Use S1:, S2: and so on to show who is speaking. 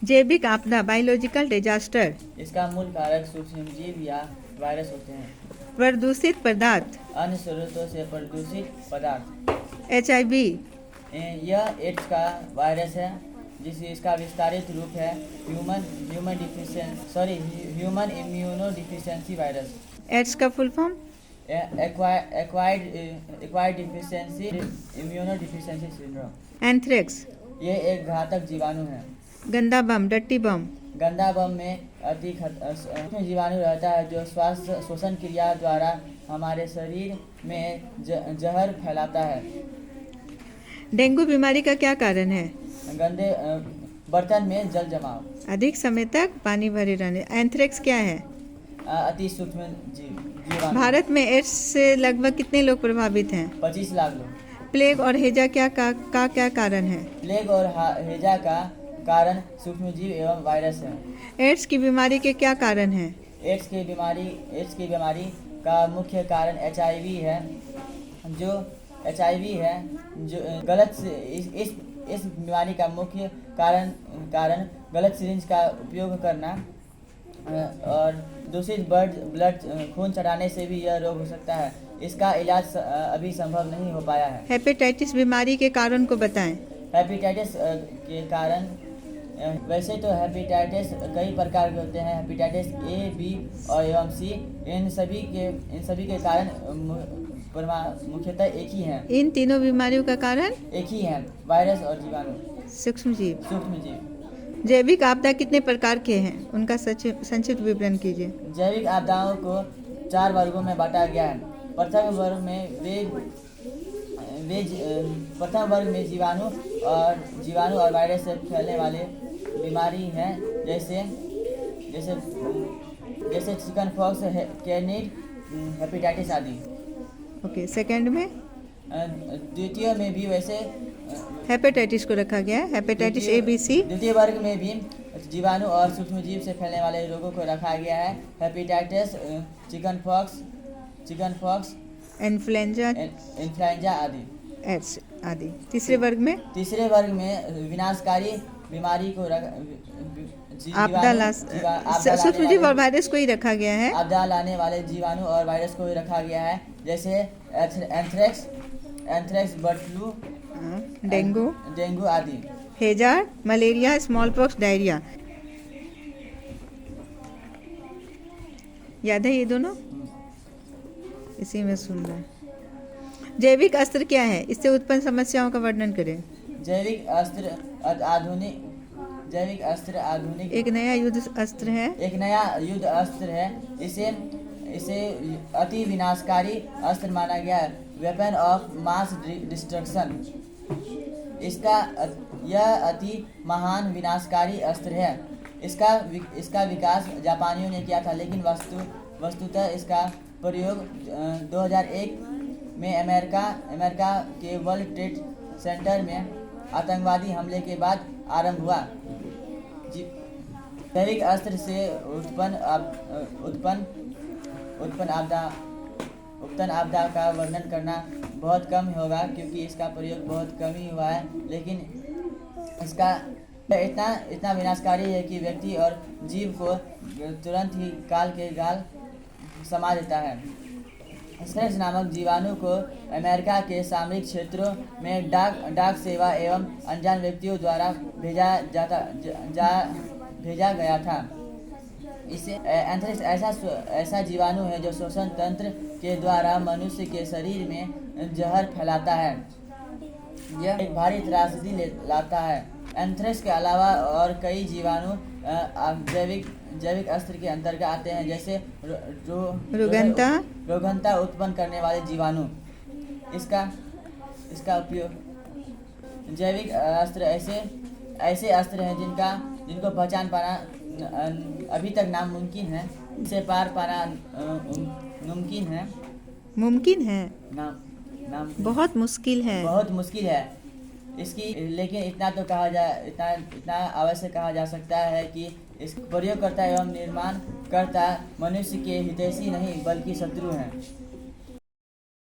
S1: जैविक आपदा biological disaster.
S2: इसका मूल कारक सूक्ष्मजीव या वायरस होते हैं।
S1: प्रदूषित पदार्थ।
S2: अन्य स्रोतों से प्रदूषित पदार्थ।
S1: HIV।
S2: यह एड्स का वायरस है इसका विस्तारित रूप है human immuno deficiency virus.
S1: AIDS का full form?
S2: Acquired deficiency immuno deficiency syndrome.
S1: Anthrax.
S2: ये एक घातक जीवाणु है।
S1: गंदा बम, डट्टी बम।
S2: गंदा बम में अति सूक्ष्म जीवाणु रहता है जो श्वास श्वसन क्रिया द्वारा हमारे शरीर में जहर फैलाता है।
S1: डेंगू बीमारी का क्या कारण है?
S2: गंदे बर्तन में जल जमाव।
S1: अधिक समय तक पानी भरे रहने। एंथ्रेक्स क्या है?
S2: अति सूक्ष्म जीवाणु।
S1: भारत में एड्स से लगभग कितने लोग प्रभावित हैं?
S2: 25 लाख लोग।
S1: प्लेग और हैजा क्या कारण है?
S2: प्लेग और हैजा का कारण सूक्ष्मजीव एवं वायरस है।
S1: एड्स की बीमारी के क्या कारण हैं?
S2: एड्स की बीमारी का मुख्य कारण HIV है जो गलत इस बीमारी का मुख्य कारण गलत सिरिंज का उपयोग करना और दूषित ब्लड खून चढ़ाने से भी यह रोग हो सकता है। इसका इलाज अभी संभव नहीं हो पाया है।
S1: हेपेटाइटिस बीमारी के कारण को बताएं।
S2: हेपेटाइटिस के कारण वैसे तो हेपेटाइटिस कई प्रकार के होते हैं। हेपेटाइटिस A, B और एवं C। इन सभी के कारण मुख्यतः एक ही हैं।
S1: इन तीनों बीमारियों का कारण
S2: एक ही है, वायरस और जीवाणु।
S1: सूक्ष्मजीव। जैविक आपदा कितने प्रकार के हैं, उनका संक्षिप्त विवरण कीजिए।
S2: जैविक आपदाओं को 4 वर्गों में बांटा गया है। प्रथम वर्ग में जीवाणु और वायरस से फैलने वाले बीमारी हैं जैसे चिकन पॉक्स, कैनिड, हेपेटाइटिस आदि।
S1: ओके, सेकंड में?
S2: द्वितीय में भी वैसे
S1: हेपेटाइटिस को रखा गया है। Hepatitis A, B, C।
S2: द्वितीय वर्ग में भी जीवाणु और सूक्ष्मजीव से फैलने वाले रोगों को रखा गया है। हेपेटाइटिस, चिकन पॉक्स, इन्फ्लुएंजा आदि।
S1: एड्स आदि। तीसरे वर्ग में?
S2: तीसरे वर्ग में विनाशकारी बीमारी को
S1: सूक्ष्मजीव और वायरस को ही रखा गया है।
S2: आपदा लाने वाले जीवाणु और वायरस को ही रखा गया है, जैसे एंथ्रेक्स, बर्ड फ्लू,
S1: डेंगू
S2: आदि।
S1: हैजा, मलेरिया, स्मॉल पॉक्स, डायरिया। याद है ये दोनों? इसी में सुन रहे हैं। जैविक अस्त्र क्या है? इससे उत्पन्न समस्याओं का वर्णन करें।
S2: जैविक अस्त्र आधुनिक
S1: एक नया युद्ध अस्त्र है। इसे
S2: अति विनाशकारी अस्त्र माना गया है। Weapon of mass destruction. यह अति महान विनाशकारी अस्त्र है। इसका विकास जापानियों ने किया था, लेकिन वस्तुतः इसका प्रयोग 2001 में अमेरिका के वर्ल्ड ट्रेड सेंटर में आतंकवादी हमले के बाद आरंभ हुआ। जैविक अस्त्र से उत्पन्न आपदा का वर्णन करना बहुत कम होगा, क्योंकि इसका प्रयोग बहुत कम ही हुआ है, लेकिन इसका इतना विनाशकारी है कि व्यक्ति और जीव को तुरंत ही काल के गाल समा देता है। एंथ्रेक्स नामक जीवाणु को अमेरिका के सामरिक क्षेत्रों में डाक सेवा एवं अनजान व्यक्तियों द्वारा भेजा गया था। एंथ्रेक्स ऐसा जीवाणु है जो श्वसन तंत्र के द्वारा मनुष्य के शरीर में जहर फैलाता है। यह एक भारी त्रासदी लाता है। एंथ्रेक्स के अलावा और कई जीवाणु जैविक अस्त्र के अंतर्गत आते हैं, जैसे रोगंता उत्पन्न करने वाले जीवाणु। इसका उपयोग जैविक अस्त्र ऐसे अस्त्र हैं जिनको पहचान पाना अभी तक नामुमकिन है। इसे पार पाना
S1: मुमकिन है।
S2: बहुत मुश्किल है। लेकिन इतना अवश्य कहा जा सकता है कि इस प्रयोगकर्ता एवं निर्माणकर्ता मनुष्य के हितैषी नहीं बल्कि शत्रु हैं।